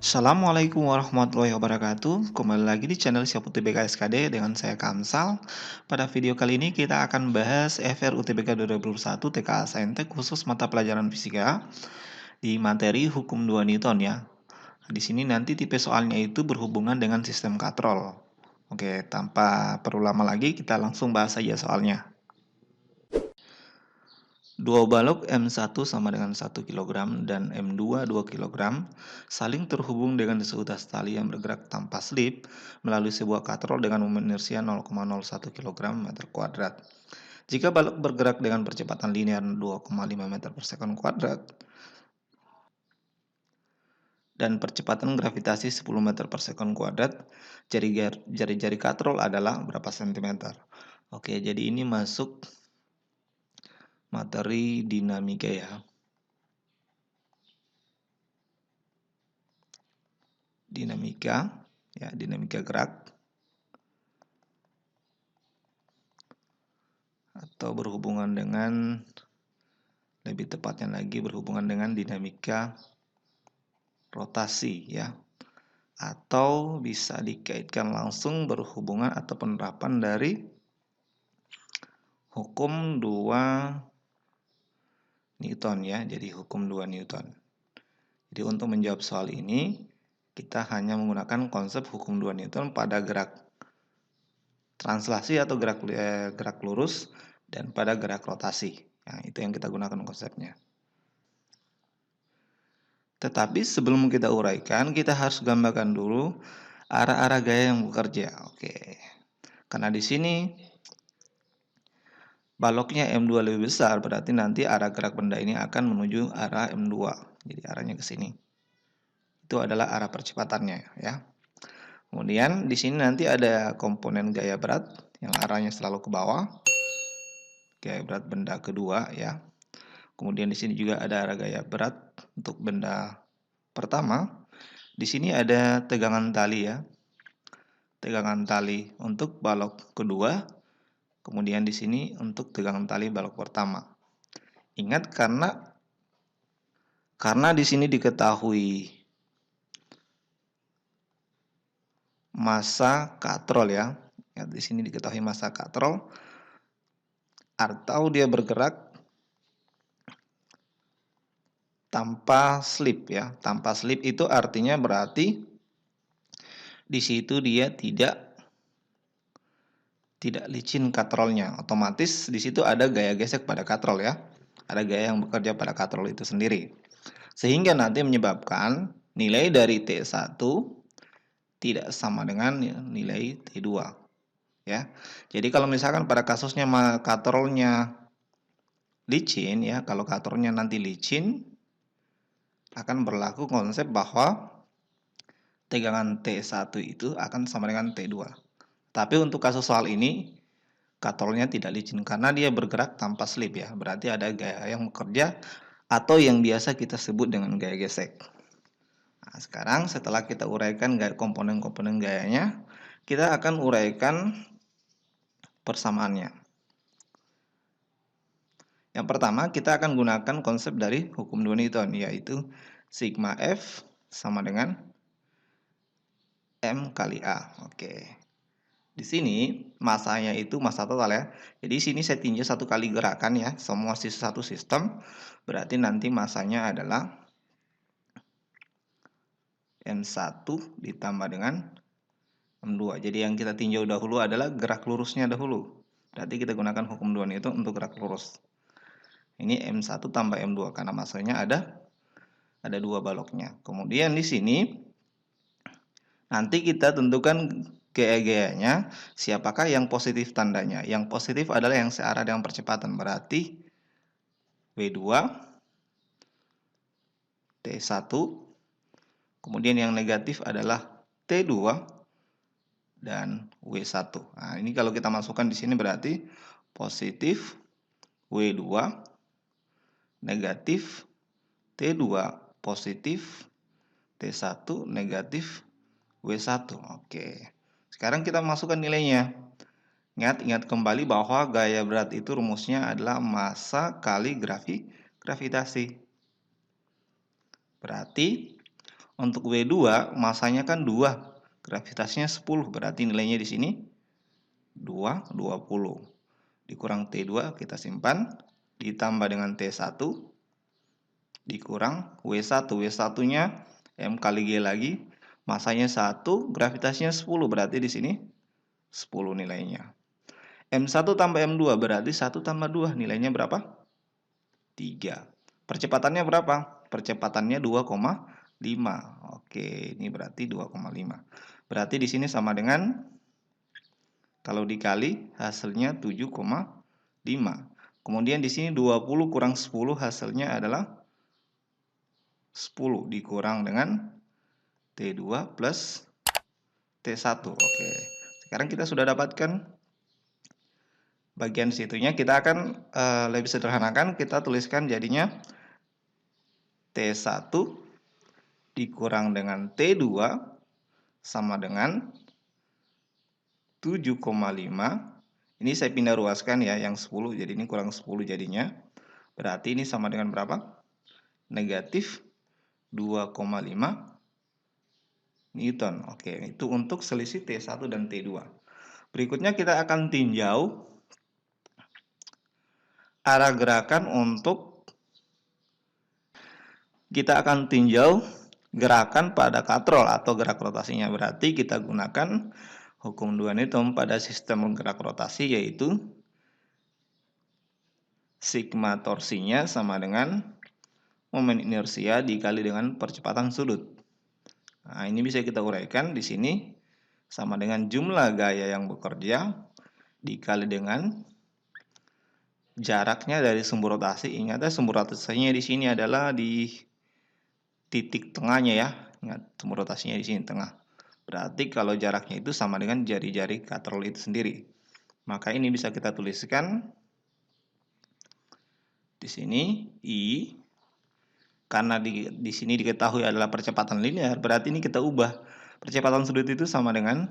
Assalamualaikum warahmatullahi wabarakatuh. Kembali lagi di channel Siap UTBK SKD dengan saya Kamsal. Pada video kali ini kita akan bahas FR UTBK 2021 TKA Saintek khusus mata pelajaran fisika di materi hukum 2 Newton ya. Di sini nanti tipe soalnya itu berhubungan dengan sistem katrol. Oke, tanpa perlu lama lagi kita langsung bahas saja soalnya. Dua balok M1 sama dengan 1 kg dan M2 2 kg saling terhubung dengan seutas tali yang bergerak tanpa slip melalui sebuah katrol dengan momen inersia 0,01 kg meter kuadrat. Jika balok bergerak dengan percepatan linear 2,5 meter per sekon kuadrat dan percepatan gravitasi 10 meter per sekon kuadrat, jari-jari katrol adalah berapa sentimeter? Oke, jadi ini masuk materi dinamika ya. Dinamika gerak atau berhubungan dengan, lebih tepatnya lagi berhubungan dengan dinamika rotasi ya, atau bisa dikaitkan langsung berhubungan atau penerapan dari hukum 2 Newton ya, jadi hukum 2 Newton. Jadi untuk menjawab soal ini kita hanya menggunakan konsep hukum 2 Newton pada gerak translasi atau gerak lurus dan pada gerak rotasi. Nah, itu yang kita gunakan konsepnya. Tetapi sebelum kita uraikan, kita harus gambarkan dulu arah-arah gaya yang bekerja. Oke. Karena di sini baloknya M2 lebih besar, berarti nanti arah gerak benda ini akan menuju arah M2. Jadi arahnya ke sini. Itu adalah arah percepatannya ya. Kemudian di sini nanti ada komponen gaya berat yang arahnya selalu ke bawah. Gaya berat benda kedua ya. Kemudian di sini juga ada arah gaya berat untuk benda pertama. Di sini ada tegangan tali ya. Tegangan tali untuk balok kedua. Kemudian di sini untuk tegangan tali balok pertama. Ingat karena di sini diketahui massa katrol ya. Di sini diketahui massa katrol atau dia bergerak tanpa slip ya. Tanpa slip itu artinya berarti di situ dia tidak licin katrolnya. Otomatis di situ ada gaya gesek pada katrol ya. Ada gaya yang bekerja pada katrol itu sendiri. Sehingga nanti menyebabkan nilai dari T1 tidak sama dengan nilai T2 ya. Jadi kalau misalkan pada kasusnya katrolnya licin ya, kalau katrolnya nanti licin akan berlaku konsep bahwa tegangan T1 itu akan sama dengan T2. Tapi untuk kasus soal ini katrolnya tidak licin karena dia bergerak tanpa slip ya. Berarti ada gaya yang bekerja atau yang biasa kita sebut dengan gaya gesek. Nah, sekarang setelah kita uraikan komponen-komponen gayanya, kita akan uraikan persamaannya. Yang pertama, kita akan gunakan konsep dari hukum 2 Newton, yaitu sigma F sama dengan M kali A. Oke. Di sini masanya itu massa total ya. Jadi sini saya tinjau satu kali gerakan ya, semua satu sistem. Berarti nanti masanya adalah M1 ditambah dengan M2. Jadi yang kita tinjau dahulu adalah gerak lurusnya dahulu. Berarti kita gunakan hukum 2 Newton untuk gerak lurus. Ini M1 tambah M2 karena masanya ada dua baloknya. Kemudian di sini nanti kita tentukan gaya-gayanya, siapakah yang positif tandanya. Yang positif adalah yang searah dengan percepatan. Berarti W2 T1. Kemudian yang negatif adalah T2 dan W1. Nah, ini kalau kita masukkan di sini berarti positif W2, negatif T2, positif T1, negatif W1. Oke. Sekarang kita masukkan nilainya. Ingat kembali bahwa gaya berat itu rumusnya adalah massa kali gravitasi. Berarti Untuk W2 masanya kan 2, gravitasinya 10, berarti nilainya di sini 2, 20. Dikurang T2 kita simpan, ditambah dengan T1 dikurang W1. W1-nya M kali G lagi, masanya 1, gravitasinya 10, berarti di sini 10 nilainya. M1 tambah M2 berarti 1 tambah 2, nilainya berapa? 3. Percepatannya berapa? Percepatannya 2,5. Oke, ini berarti 2,5. Berarti di sini sama dengan, kalau dikali hasilnya 7,5. Kemudian di sini 20 kurang 10 hasilnya adalah 10 dikurang dengan T2 plus T1. Oke. Sekarang kita sudah dapatkan bagian situnya. Kita akan lebih sederhanakan, kita tuliskan jadinya T1 dikurang dengan T2 sama dengan 7,5. Ini saya pindah ruaskan ya, yang 10, jadi ini kurang 10 jadinya. Berarti ini sama dengan berapa? Negatif 2,5 Newton. Oke, itu untuk selisih T1 dan T2. Berikutnya kita akan tinjau arah gerakan untuk, kita akan tinjau gerakan pada katrol atau gerak rotasinya. Berarti kita gunakan hukum 2 Newton pada sistem gerak rotasi, yaitu sigma torsinya sama dengan momen inersia dikali dengan percepatan sudut. Nah, ini bisa kita uraikan di sini sama dengan jumlah gaya yang bekerja dikali dengan jaraknya dari sumbu rotasi. Ingat ya, sumbu rotasinya di sini adalah di titik tengahnya ya. Ingat, sumbu rotasinya di sini tengah. Berarti kalau jaraknya itu sama dengan jari-jari katrol itu sendiri. Maka ini bisa kita tuliskan di sini I, karena di sini diketahui adalah percepatan linear, berarti ini kita ubah percepatan sudut itu sama dengan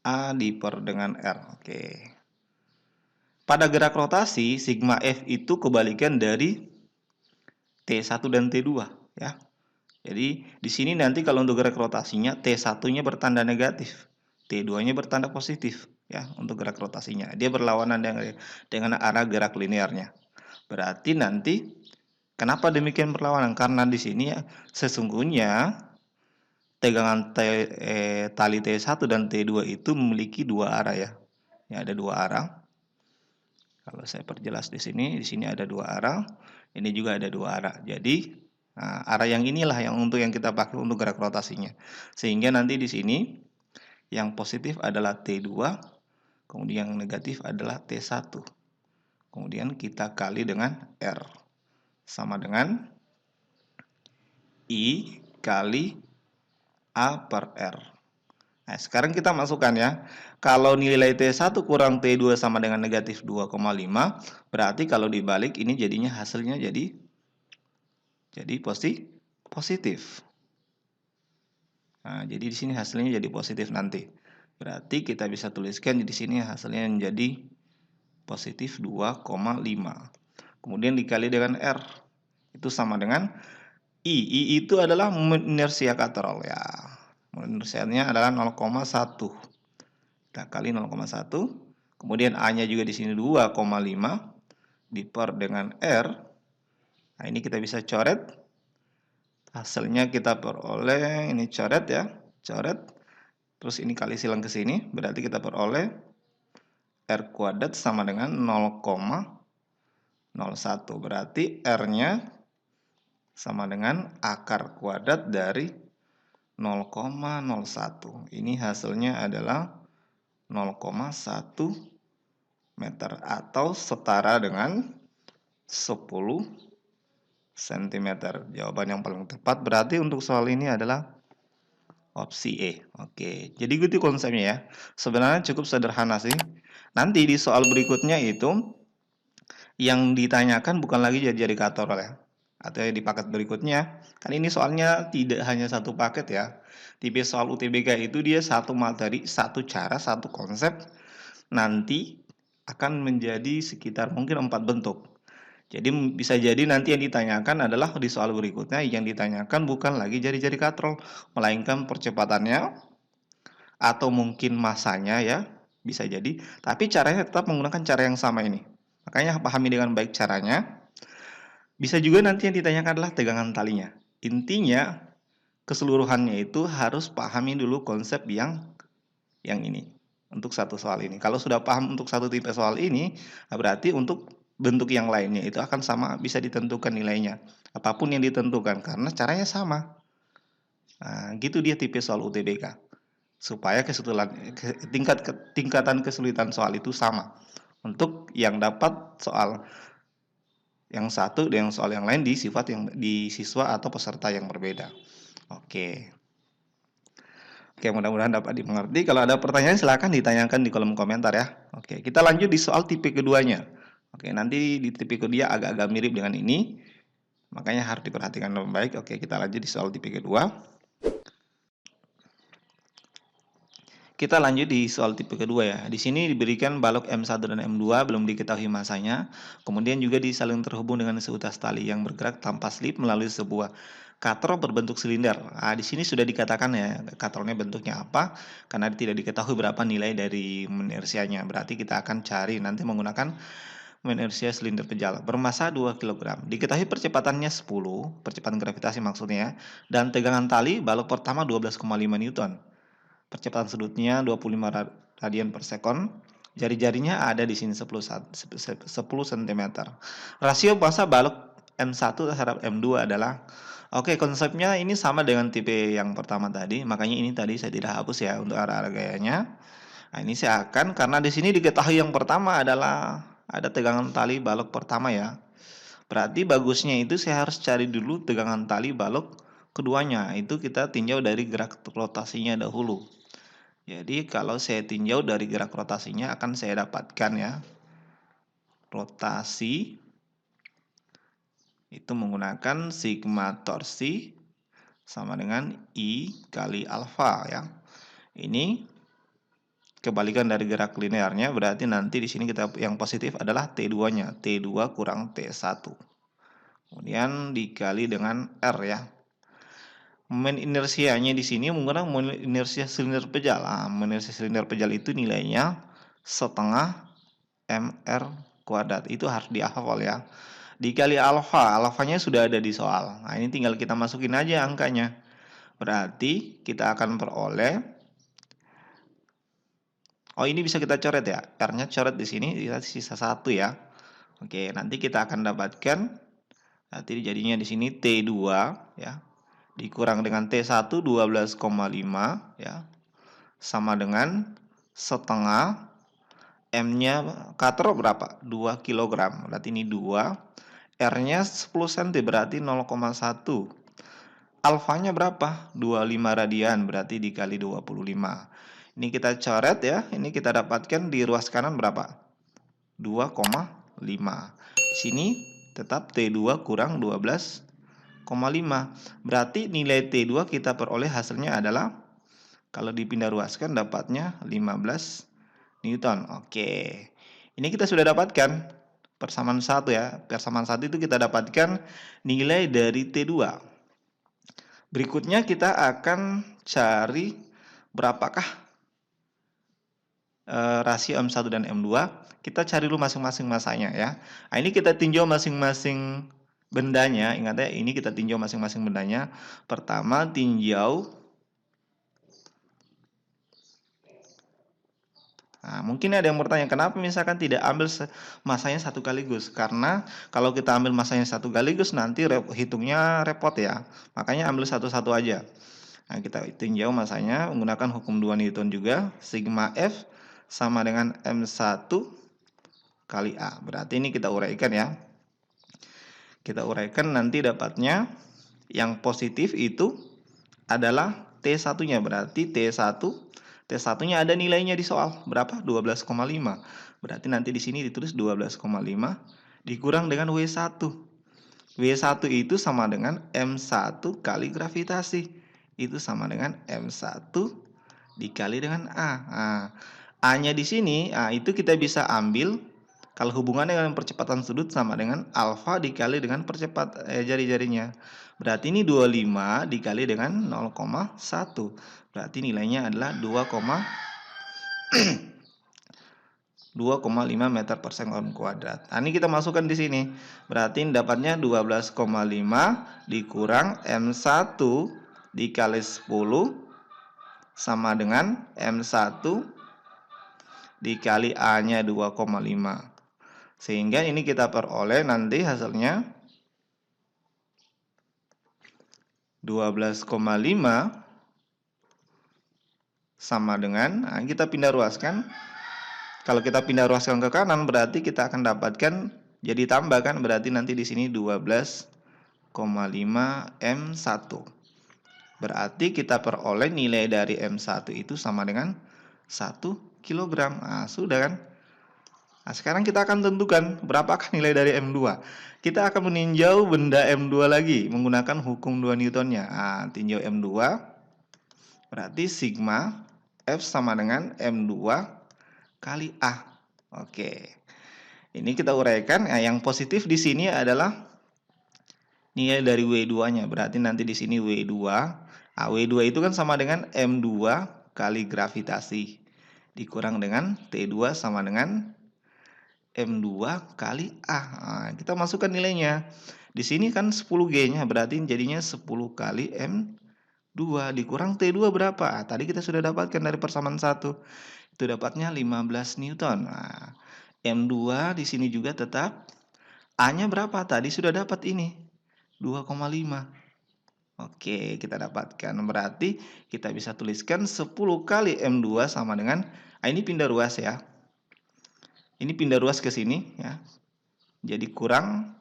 A diper dengan R. Oke. Pada gerak rotasi, sigma F itu kebalikan dari T1 dan T2 ya. Jadi di sini nanti kalau untuk gerak rotasinya T1-nya bertanda negatif, T2-nya bertanda positif ya untuk gerak rotasinya. Dia berlawanan dengan arah gerak linearnya. Berarti nanti kenapa demikian berlawanan? Karena di sini ya, sesungguhnya tegangan tali T1 dan T2 itu memiliki dua arah ya. Ya, ada dua arah. Kalau saya perjelas di sini ada dua arah. Ini juga ada dua arah. Jadi arah yang inilah yang kita pakai untuk gerak rotasinya. Sehingga nanti di sini yang positif adalah T2, kemudian yang negatif adalah T1. Kemudian kita kali dengan R. Sama dengan I kali A per R. Nah, sekarang kita masukkan ya. Kalau nilai T1 kurang T2 sama dengan negatif 2,5, berarti kalau dibalik ini jadinya hasilnya jadi positif. Nah, jadi di sini hasilnya jadi positif nanti. Berarti kita bisa tuliskan di sini hasilnya menjadi positif 2,5. Kemudian dikali dengan R. Itu sama dengan I. I itu adalah momen inersia katrol ya. Momen inersianya adalah 0,1. Kita kali 0,1. Kemudian A-nya juga di sini 2,5 diper dengan R. Nah, ini kita bisa coret. Hasilnya kita peroleh, ini coret ya, coret. Terus ini kali silang ke sini, berarti kita peroleh R kuadrat sama dengan 0,01. Berarti R-nya sama dengan akar kuadrat dari 0,01. Ini hasilnya adalah 0,1 meter atau setara dengan 10 cm. Jawaban yang paling tepat berarti untuk soal ini adalah opsi E. Oke, jadi gitu konsepnya ya. Sebenarnya cukup sederhana sih. Nanti di soal berikutnya itu yang ditanyakan bukan lagi jari-jari katrol ya. Atau di paket berikutnya. Kan ini soalnya tidak hanya satu paket ya. Tipe soal UTBK itu dia satu materi, satu cara, satu konsep. Nanti akan menjadi sekitar mungkin 4 bentuk. Jadi bisa jadi nanti yang ditanyakan adalah di soal berikutnya yang ditanyakan bukan lagi jari-jari katrol, melainkan percepatannya atau mungkin masanya ya, bisa jadi. Tapi caranya tetap menggunakan cara yang sama ini. Makanya pahami dengan baik caranya. Bisa juga nanti yang ditanyakan adalah tegangan talinya. Intinya keseluruhannya itu harus pahami dulu konsep yang ini untuk satu soal ini. Kalau sudah paham untuk satu tipe soal ini, berarti untuk bentuk yang lainnya itu akan sama, bisa ditentukan nilainya. Apapun yang ditentukan karena caranya sama. Nah, gitu dia tipe soal UTBK. Supaya tingkatan kesulitan soal itu sama. Untuk yang dapat soal yang satu dan soal yang lain di siswa atau peserta yang berbeda. Oke. Oke, mudah-mudahan dapat dimengerti. Kalau ada pertanyaan silahkan ditanyakan di kolom komentar ya. Oke, kita lanjut di soal tipe keduanya. Oke, nanti di tipe kedua agak-agak mirip dengan ini. Makanya harus diperhatikan dengan baik. Oke, kita lanjut di soal tipe kedua. Kita lanjut di soal tipe kedua ya. Di sini diberikan balok M1 dan M2 belum diketahui masanya. Kemudian juga disaling terhubung dengan seutas tali yang bergerak tanpa slip melalui sebuah katrol berbentuk silinder. Nah, di sini sudah dikatakan ya katrolnya bentuknya apa karena tidak diketahui berapa nilai dari inersianya. Berarti kita akan cari nanti menggunakan inersia silinder pejal bermassa 2 kg. Diketahui percepatannya 10, percepatan gravitasi maksudnya, dan tegangan tali balok pertama 12,5 Newton. Percepatan sudutnya 25 radian per sekon. Jari-jarinya ada di sini 10 cm. Rasio massa balok M1 terhadap M2 adalah oke, konsepnya ini sama dengan tipe yang pertama tadi. Makanya ini tadi saya tidak hapus ya untuk arah-arah gayanya. Nah, ini saya akan karena di sini diketahui yang pertama adalah ada tegangan tali balok pertama ya. Berarti bagusnya itu saya harus cari dulu tegangan tali balok keduanya. Itu kita tinjau dari gerak rotasinya dahulu. Jadi kalau saya tinjau dari gerak rotasinya akan saya dapatkan ya. Rotasi itu menggunakan sigma torsi sama dengan I kali alfa ya. Ini kebalikan dari gerak linearnya, berarti nanti di sini kita yang positif adalah T2-nya. T2 kurang T1. Kemudian dikali dengan R ya. Momen inersianya di sini menggunakan momen inersia silinder pejal. Momen inersia silinder pejal itu nilainya setengah mr kuadrat. Itu harus dihafal ya. Dikali alfa, alfanya sudah ada di soal. Nah, ini tinggal kita masukin aja angkanya. Berarti kita akan peroleh. Oh, ini bisa kita coret ya. R-nya coret di sini, sisa 1 ya. Oke, nanti kita akan dapatkan nanti jadinya di sini T2 ya. Dikurang dengan T1 12,5 ya. Sama dengan setengah M-nya katrol berapa? 2 kg. Berarti ini 2. R-nya 10 cm berarti 0,1. Alfanya berapa? 25 radian berarti dikali 25. Ini kita coret ya. Ini kita dapatkan di ruas kanan berapa? 2,5. Sini tetap T2 kurang 12,5. Berarti nilai T2 kita peroleh hasilnya adalah kalau dipindah ruaskan dapatnya 15 Newton. Oke. Ini kita sudah dapatkan persamaan 1 ya. Persamaan 1 itu kita dapatkan nilai dari T2. Berikutnya kita akan cari berapakah rasio M1 dan M2. Kita cari dulu masing-masing masanya ya. Nah, ini kita tinjau masing-masing bendanya. Ingat ya, ini kita tinjau masing-masing bendanya. Pertama tinjau. Nah, mungkin ada yang bertanya, kenapa misalkan tidak ambil masanya satu sekaligus? Karena kalau kita ambil masanya satu sekaligus nanti hitungnya repot ya. Makanya ambil satu-satu aja. Nah, kita tinjau masanya menggunakan hukum 2 Newton juga. Sigma F sama dengan M1 kali A. Berarti ini kita uraikan ya. Kita uraikan nanti dapatnya yang positif itu adalah T1-nya. Berarti T1-nya ada nilainya di soal. Berapa? 12,5. Berarti nanti di sini ditulis 12,5 dikurang dengan W1. W1 itu sama dengan M1 kali gravitasi. Itu sama dengan M1 dikali dengan A. Nah, A-nya di sini, itu kita bisa ambil Kalau hubungannya dengan percepatan sudut sama dengan alfa dikali dengan jari-jarinya. Berarti ini 25 dikali dengan 0,1. Berarti nilainya adalah 2,5 meter per sekon kuadrat. Nah, ini kita masukkan di sini. Berarti dapatnya 12,5 dikurang M1 dikali 10 sama dengan M1 dikali A-nya 2,5. Sehingga ini kita peroleh nanti hasilnya 12,5 sama dengan, nah kita pindah ruaskan. Kalau kita pindah ruaskan ke kanan berarti kita akan dapatkan jadi tambah kan, berarti nanti di sini 12,5 M1. Berarti kita peroleh nilai dari M1 itu sama dengan 1 kg. Nah, sudah kan? Nah, sekarang kita akan tentukan berapakah nilai dari M2. Kita akan meninjau benda M2 lagi menggunakan hukum 2 Newtonnya. Nah, tinjau M2 berarti sigma F sama dengan M2 kali A. Oke. Ini kita uraikan. Nah, yang positif di sini adalah nilai dari W2-nya. Berarti nanti di sini W2. Nah, W2 itu kan sama dengan M2 kali gravitasi dikurang dengan T2 sama dengan M2 kali A. Nah, kita masukkan nilainya. Di sini kan 10G-nya, berarti jadinya 10 kali M2 dikurang T2 berapa? Nah, tadi kita sudah dapatkan dari persamaan 1. Itu dapatnya 15 Newton. Nah, M2 di sini juga tetap. A-nya berapa? Tadi sudah dapat ini. 2,5. Oke, kita dapatkan. Berarti kita bisa tuliskan 10 kali M2 sama dengan, ini pindah ruas ya. Ini pindah ruas ke sini ya. Jadi kurang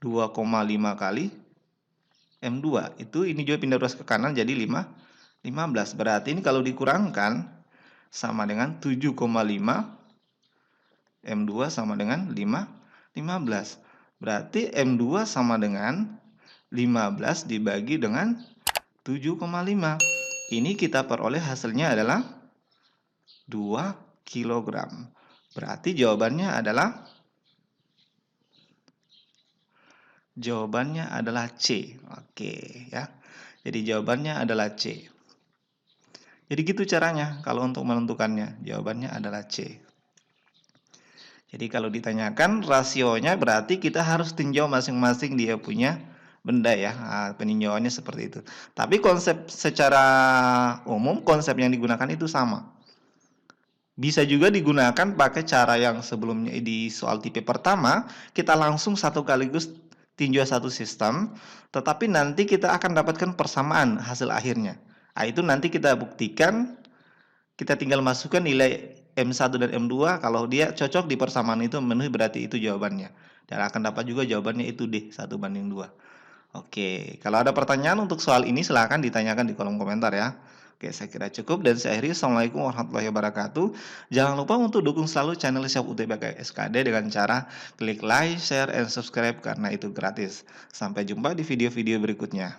2,5 kali M2. Itu ini juga pindah ruas ke kanan jadi 15. Berarti ini kalau dikurangkan sama dengan 7,5 M2 sama dengan 15. Berarti M2 sama dengan 15 dibagi dengan 7,5. Ini kita peroleh hasilnya adalah 2 kg. Berarti jawabannya adalah C. Oke ya. Jadi jawabannya adalah C. Jadi gitu caranya kalau untuk menentukannya. Jawabannya adalah C. Jadi kalau ditanyakan rasionya berarti kita harus tinjau masing-masing dia punya benda ya. Nah, peninjauannya seperti itu. Tapi konsep secara umum konsep yang digunakan itu sama. Bisa juga digunakan pakai cara yang sebelumnya di soal tipe pertama, kita langsung satu kaligus tinjau satu sistem, tetapi nanti kita akan dapatkan persamaan hasil akhirnya. Nah, itu nanti kita buktikan, kita tinggal masukkan nilai M1 dan M2, kalau dia cocok di persamaan itu memenuhi berarti itu jawabannya. Dan akan dapat juga jawabannya itu D, 1:2. Oke, kalau ada pertanyaan untuk soal ini silahkan ditanyakan di kolom komentar ya. Oke, saya kira cukup dan saya akhiri. Assalamualaikum warahmatullahi wabarakatuh. Jangan lupa untuk dukung selalu channel Syaf UTBK SKD dengan cara klik like, share, and subscribe karena itu gratis. Sampai jumpa di video-video berikutnya.